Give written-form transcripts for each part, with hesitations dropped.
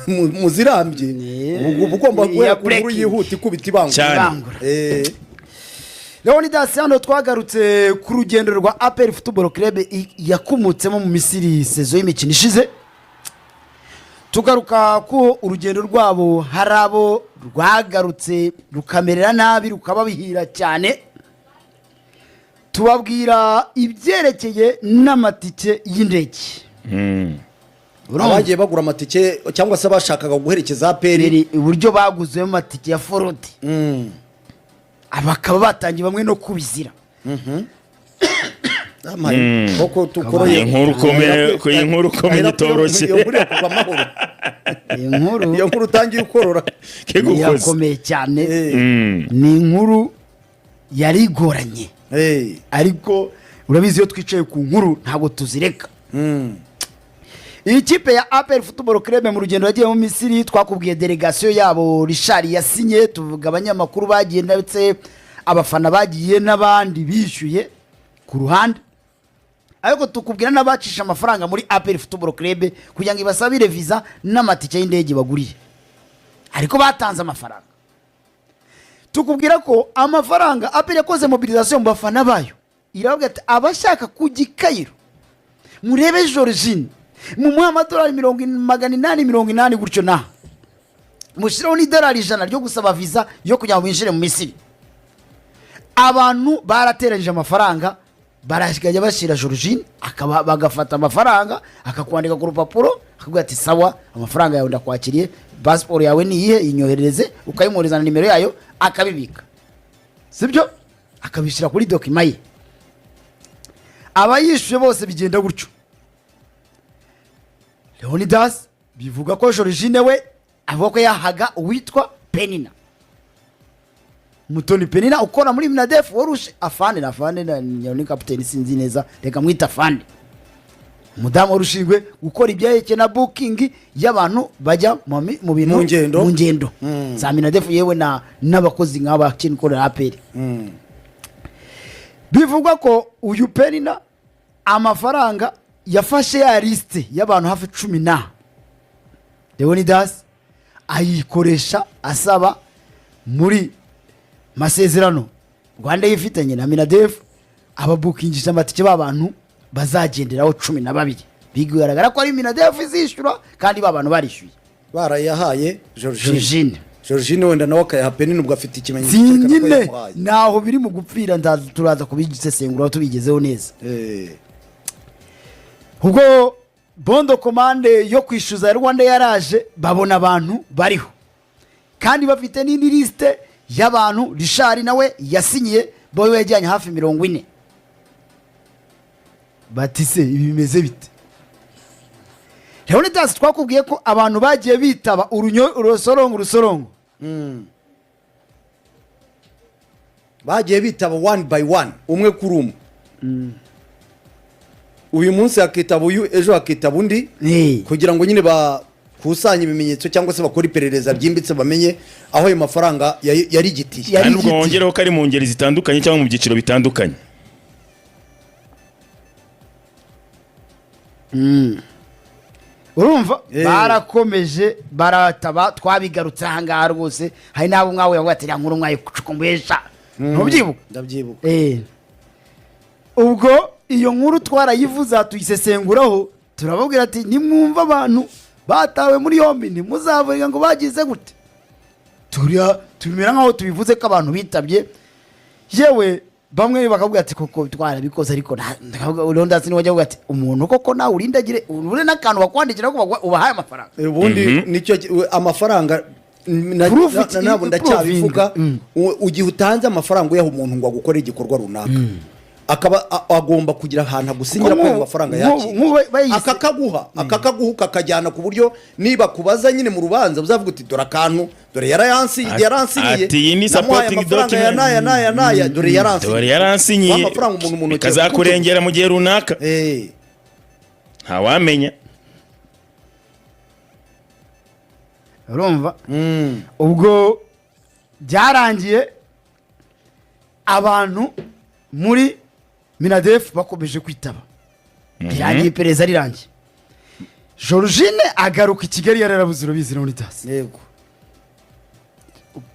muzirambye ubu ugomba guhera ku nkuru yihuta ikubita ibangura. Leonidas hano twagarutse ku rugendo rwa APR Football Club yakumutsemo mu Misiri sezo y'imikino ishize. Tugaruka ko urugendo rwabo harabo rwagarutse rukamerera nabi rukaba bihira cyane. Tubabwira ibyerekeye n'amatike y'indege. Abagiye bagura amatike cyangwa se bashakaga guherekeza APR uburyo baguzemo amatike ya forode. Abakaba batangiye bamwe no kubizira. Koko tukoroye inkuru komeye itoroshye. Iyo nkuru utangiye ukorora yakomeye cyane. Ni inkuru yari igoranye. Ariko urabizi iyo twicaye ku nkuru ntabwo tuzireka. Iyi kipe ya APR Football Club mu rugendo yagiye mu Misiri twakubwiye delegation yabo Richard yasinye, tuvuga abanyamakuru bagiye ndetse abafana bagiye n'abandi bishyuye ku ruhande. Ariko tukubwira n'abacisha amafaranga muri APR Football Club kugira ngo ibasabire visa n'amatike y'indege baguriye. Ariko batanze amafaranga. Tukubwira ko amafaranga APR yakoze mobilisation mu bafana bayo. Iravuga ati abashaka kujya Cairo murebe Georgine mu $880 gutyo na mushiraho ni $100 ryo gusaba visa yo kujya mu binjire mu Misiri. Abantu barateranyije amafaranga barashikajya bashira Georgine akaba bagafata amafaranga akakwandika ku rupapuro akavuga ati sawa amafaranga yawe ndakwakiriye passport yawe ni iyihe inyoherereze ukayimuriza na nimero yayo akabibika. Sibyo akabishira kuri document ye. Abayishuye bose bigenda gutyo. Leonidas bivuga ko Georgine we avuga ko yahaga uwitwa Penina. Mutoni Penina ukora muri Minadef warushe afande na nyoni captain sinzi neza reka mwita afande. Mudamu warushingwe gukora ibyayeke na booking y'abantu bajya mu bintu mu ngendo. Za Minadef yewe n'abakozi nk'aba kinkorera APR. Bivuga ko uyu Penina amafaranga yafashe ya liste y'abantu hafi 10 na Leonidas ayikoresha asaba muri masezerano Rwanda yifitanye na Minadef ababukingisha amatike b'abantu bazagenderaho 12. Bigaragara ko ari Minadef izishura kandi b'abantu barishyuye barayahaye Georgine wenda nawe akayaha Penina ubwo afite ikimenyetso cy'nyine naho biri mu gupfira turaza kubigisesengura tubigezeho neza. Ubwo bondo komande yo kwishyuza Rwanda yaraje babona abantu bariho kandi bafite n'indi liste y'abantu Richard nawe yasinyiye boyo yajyanye hafi 40. Batise ibi bimeze bite? Leonidas twakubwiye ko abantu bagiye bitaba urusorongo bagiye bitaba one by one umwe kuri umwe. Uyu munsi akitaba uyu ejo akitaba undi kugira ngo nyine bakusanye ibimenyetso cyangwa se bakora iperereza byimbitse bamenye aho ayo mafaranga yari gitiye. Kandi ubwo wongereho ko ari mu ngeri zitandukanye cyangwa mu byiciro bitandukanye. Urumva barakomeje barataba twabigarutse ahangaha rwose hari nabo mwawe yavuga ati nkuru mwaye kucukumbesha ntubyibuka. Ndabyibuka. Ubwo iyo nkuru twarayivuza tuyisesenguraho turababwira ati nimwumva abantu batawe muri yombi ntimuzavuga ngo bagize gute. Tumira nkaho tubivuze ko abantu bitabye yewe bamwe bakavuga ati koko twarabikoze ariko Leonidas ni wajya ati umuntu koko nawe urindagire ure nakantu bakwandikira ko ubahaye amafaranga. Ubundi nicyo amafaranga nabo ndacyabivuga ugiye utanze amafaranga uyaha umuntu ngo agukore igikorwa runaka. Akaba agomba kugira ahantu agusinyira ko amafaranga yaki akakaguha kakajyana ku buryo niba kubaza nyine mu rubanza uzavuga uti dore akantu dore yaransiye ati iyi ni supporting document naya dore yaransiye amafaranga umuntu kazakurengera mu gihe runaka ntawamenya. Urumva ubwo byarangiye abantu muri Minadef bakomeje kwitaba. Birangiye iperereza rirangiye. Georgine agaruka i Kigali yararabuze urabizi na Unidas. Yego.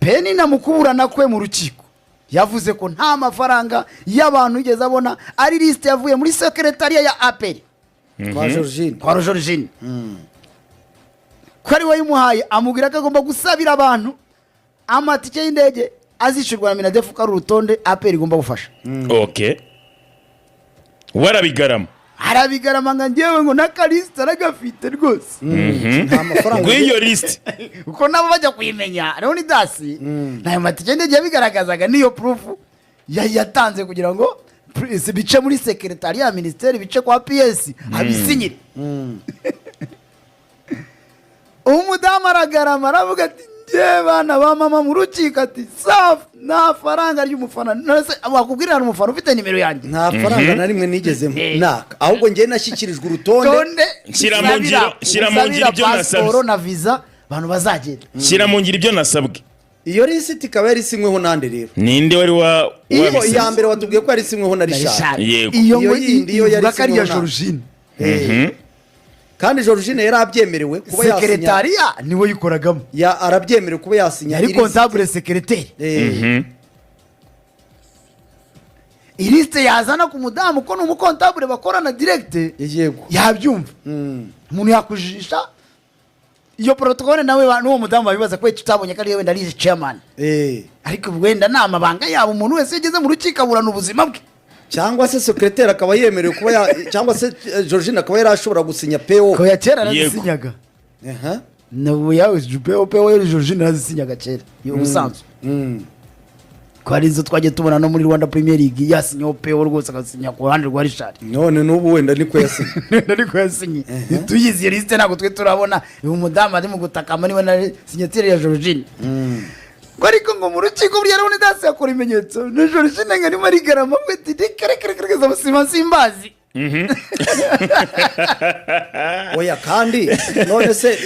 Peni na mukuburana kwe mu rukiko yavuze ko nta mafaranga y'abantu yigeze abona, ari liste yavuye muri secretariat ya APR Kwa Georgine. kwa Georgine ko ari we yimuhaye, amubwira ko agomba gusabira abantu amatike y'indege azishurwa na Minadefu, ko ari urutonde APR igomba gufasha. Okay. Warabigarama. Arabigarama nga njyewe ngo n'akaliste aragafite rwose. Nta mafaranga. Ngwiyo list. Uko nabo bajya kuyimenya Leonidas nayo matike y'indege yabigaragazaga, niyo proof yatanze kugira ngo bice muri secretariat ya ministeri, bice kwa PS abisinyire. Umudamu aragarama aravuga ati njye bana ba mama mu rukiko ati safi nta faranga ry'umufana. Nose wakubwirira umufana ufite nimero yanjye, nta faranga na rimwe nigeze naka, ahubwo njye nashyikirijwe urutonde. Shira mu ngiro ibyo nasabye na visa abantu bazagenda. Shira mu ngiro ibyo nasabwe. Iyo lisiti ikaba yari isinyweho nande rero? Ninde wari wa iya mbere watubwiye ko yari isinyweho na Richard. Yego. Iyo ngo yindi yo yari isinyweho na Georgine. Kandi Georgine yari abyemerewe kuba yasinya. Secretariat niwe yikoragamo. Arabyemerewe kuba yasinya. Yari comptable secrétaire. Iliste yazana ku mudamu ko n'umukontable bakorana direct. Yego. Yabyumva. Umuntu yakujisha iyo protocole nawe n'uwo mudamu babibaza ko tutabonye kari wenda ari chairman. Ariko wenda namabanga yabo umuntu wese yageze mu rukiko aburana ubuzima bwe. Cyangwa se secrétaire akaba yemerewe kuba cyangwa se Georgine akaba yarashobora gusinya PO. Ko ya kera arazisinyaga. Nabo yawe PO yari Georgine arazisinyaga kera. Yo musanzwe. Ko ari zo twaje tubona no muri Rwanda Premier League yasinye PO rwose akasinya ku ruhande rwa Richard. None n'ubu wenda niko yasinye. Niko yasinye. Tuyizi liste nako twe turabona uyu mudamu ari mu gutakama niwe na signature ya Georgine. Ariko ngo mu rukiko buriya Leonidas yakora imenyetso na Georgine ngo arimo arigarama ati kare zabusima simbazi. Oya kandi none se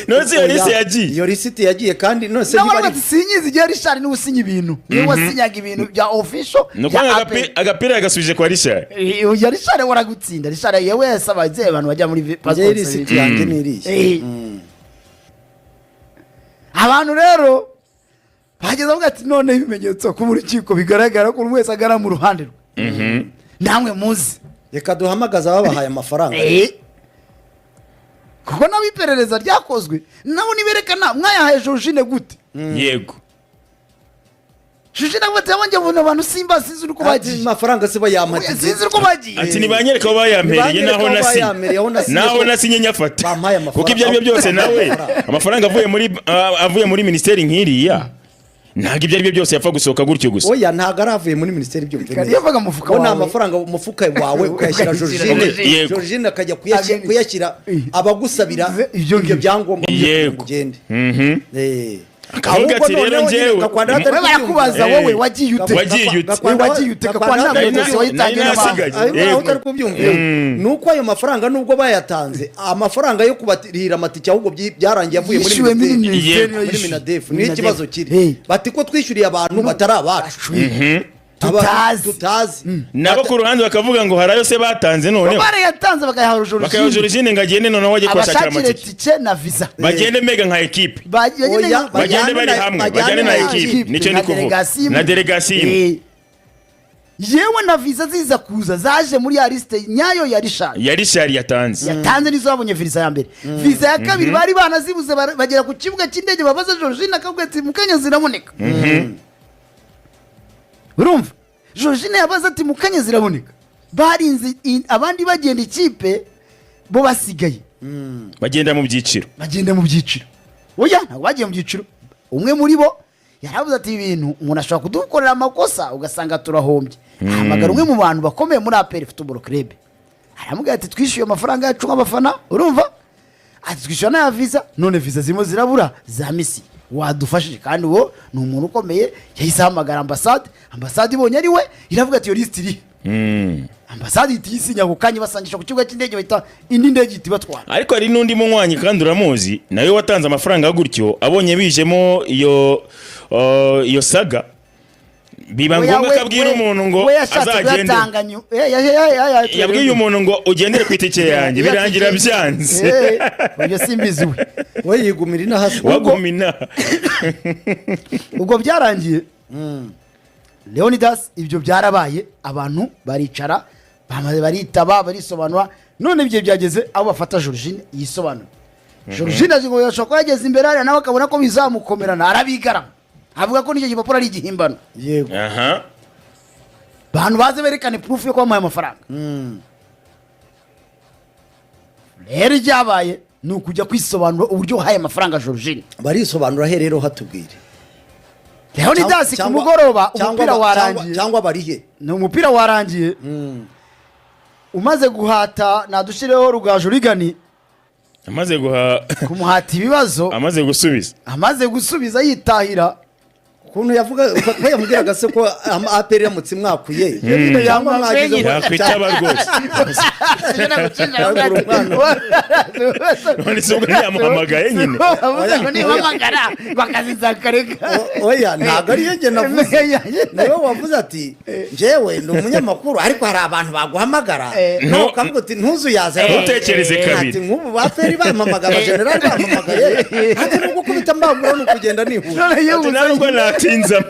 iyo lisiti yagiye kandi none se niba sinyizi igihe Richard niwe usinya ibintu, niwe wasinyaga ibintu bya official. Agapira yagasubije kwa Richard. Ya Richard waragutsinda. Richard yewe yasabaze abantu bajya muri passport. Lisiti yanjye niriye. Abantu rero bageze avuga ati none ibimenyetso ku rukiko bigaragara ko wese agara mu ruhande rwe. Namwe muzi reka duhamagaza babahaye amafaranga. Kuko nawe iperereza ryakozwe nabo niberekana mwayahaye Georgine gute. Yego. Georgine ngo tabanje bona abantu simba sinzi uko bagiye. Amafaranga se bayamatiye. Sinzi uko bagiye. Ati nibanyereka bayampereye naho nasinye nyafata. Kuko ibyo byose nawe amafaranga avuye muri ministeri nkiriya. Ntago ibyo aribyo byose yapfa gusohoka gutyo gusa. Oya ntago aravuye muri ministeri byumve. Kari yavuga mufuka wawe. Ona amafaranga umufuka wawe ukayashira Georgine. Georgine akajya kuyashyira abagusabira ibyo byangombwa kugende. Akavuga ati rero njyewe barakubaza wowe wagiye ute kwa ntabwo zose wayitangiye n'abantu utari kubyumvira. Nuko ayo mafaranga nubwo bayatanze amafaranga yo kubatirira amatike ahubwo byarangiye avuye muri Minadefu. Ni ikibazo kiri bati ko twishyuriye abantu batari abacu tutazi nabo ku ruhande bakavuga ngo harayo se batanze none barayatanze bakayaha Georgine ngo agende none wajye kwashakira amatike na visa bagende mega nka equipe bagende bari hamwe bagende na equipe nicyo ndi kuvuga na delegation yewe na visa ziza kuza zaje muri ya liste nyayo ya Richard yatanze nizo babonye visa ya mbere. Visa ya kabiri bari banazibuze bagera ku kibuga cy'indege babaza Georgine akavuga ati mukanya ziraboneka. Urumva Georgine yabaza ati mukanya ziraboneka, barinze abandi bagenda ikipe bo basigaye bagenda mu byiciro oya ntabwo bagiye mu byiciro. Umwe muri bo yaravuze ati ibintu umuntu ashobora kudukorera amakosa ugasanga turahombye. Hamagara umwe mu bantu bakomeye muri APR Football Club aramubwira ati twishyuye amafaranga yacu nk'abafana. Urumva ati twishyura na visa none visa zimo zirabura za Messi wadufashije kandi uwo ni umuntu ukomeye. Yahise ahamagara ambasade ibonye ari we iravuga ati iyo list iri ambasade itisinya ku kanya basangisha ku kibuga cy'indege bahita indi ndege itibatwara. Ariko hari n'undi munywanyi kandi uramuzi nawe watanze amafaranga gutyo abonye bijemo iyo saga biba ngombwa ko abwira umuntu ngo azagende. Yabwiye umuntu ngo ugendere ku itike yanjye birangira byanze. Ibyo simbizi we yigumira inahasi wagumina. Ubwo byarangiye Leonidas ibyo byarabaye abantu baricara bamaze baritaba barisobanura none ibyo byageze abo bafata Georgine yisobanura. Georgine azigo yashaka yageze imbere ari nawe akabona ko bizamukomerana arabigarama avuga ko n'icyo gipapuro ari igihimbano. Yego bantu baze berekane proof yo kwamuhaye amafaranga. Rero ryabaye ni ukujya kwisobanura uburyo uhaye amafaranga Georgine. Barisobanura he rero hatubwire. Leonidas ku mugoroba umupira warangiye cyangwa barihe ni umupira warangiye umaze guhata nadushireho Rugaju Rigani amaze kumuhata ibibazo amaze gusubiza yitahira ukuntu yavuga ko yamubwiraga se ko APR yamutse mwakuye yangwa mwagize yakwitaba rwose none subwo yamuhamagaye nyine nihamagara bakaziza kareka oya ntago ari yenge navuze nawe wavuze ati jewe ni umunyamakuru ariko hari abantu baguhamagara no kavuga ati ntuzuyaze utekereze kabiri ati nk'ubu baferi bamamagara general bamamagaye ati nubwo kubita mbagura no kugenda nihuta tinza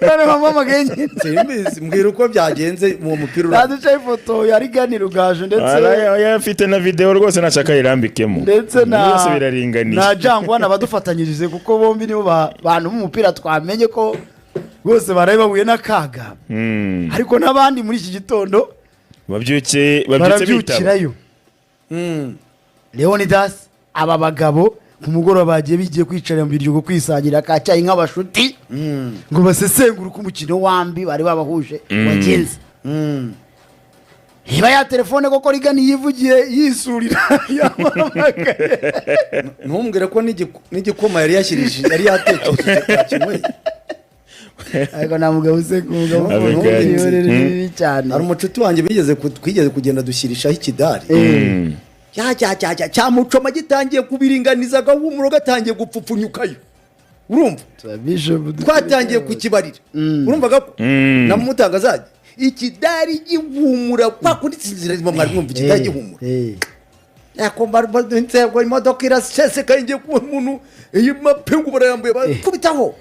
none mamamagaye nyine simbizi mbwira uko byagenze mu mupira uraduca ifoto ya Rigani Rugaju ndetse yafite na video rwose nashaka irambikemo ndetse byose biraringaniye na Jangwa nabadufatanyirize kuko bombi nibo bantu mu mupira twamenye ko bose baraye bahuye n'akaga ariko nabandi muri iki gitondo babyutse bitaba Leonidas aba bagabo ku mugoroba bagiye bigiye kwicara mu biryo kwisangira kacyayi nk'abashuti ngo basesengura uko umukino wambi bari babahuje wagenze. Iba ya telefone koko Rigani yivugiye yisurira ntumbwire ko n'igikoma yari yashyirije yari yatekereje kimwe ariko namugabo se kumugabo cyane hari umucuti wanjye twigeze kugenda dushyirishaho ikidari cyamucoma gitangiye kubiringaniza gahumuro gatangiye gupfupfunyukayo urumva twatangiye kukibarira urumvaga ko namutangazaje ikidari gihumura kwa kuri sinzira mwari mwumva ikidari gihumura yakomba nzego imodoka iraseseka ingiye kuba umuntu iyi mapengu barayambuye bakubitaho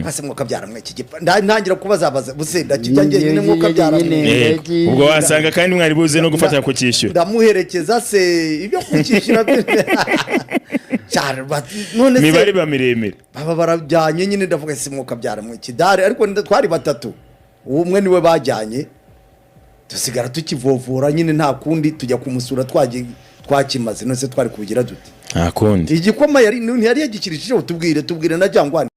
hasi mwuka byaramwe ikigipa ntangira kubazabaza busenda kijyangiye nyine mwuka byaramwe ubwo wasanga kandi mwari buze no gufata ku cyishyura ndamuherekeza se ibyo kukishyura none se mibari bamiremere baba barajyanye nyine ndavuga se mwuka byaramwe ikidari ariko twari batatu umwe niwe bajyanye dusigara tukivovora nyine nta kundi tujya kumusura twakimaze none se twari kubigira dute nta kundi igikoma yari yagikirishije tubwire na Jangwa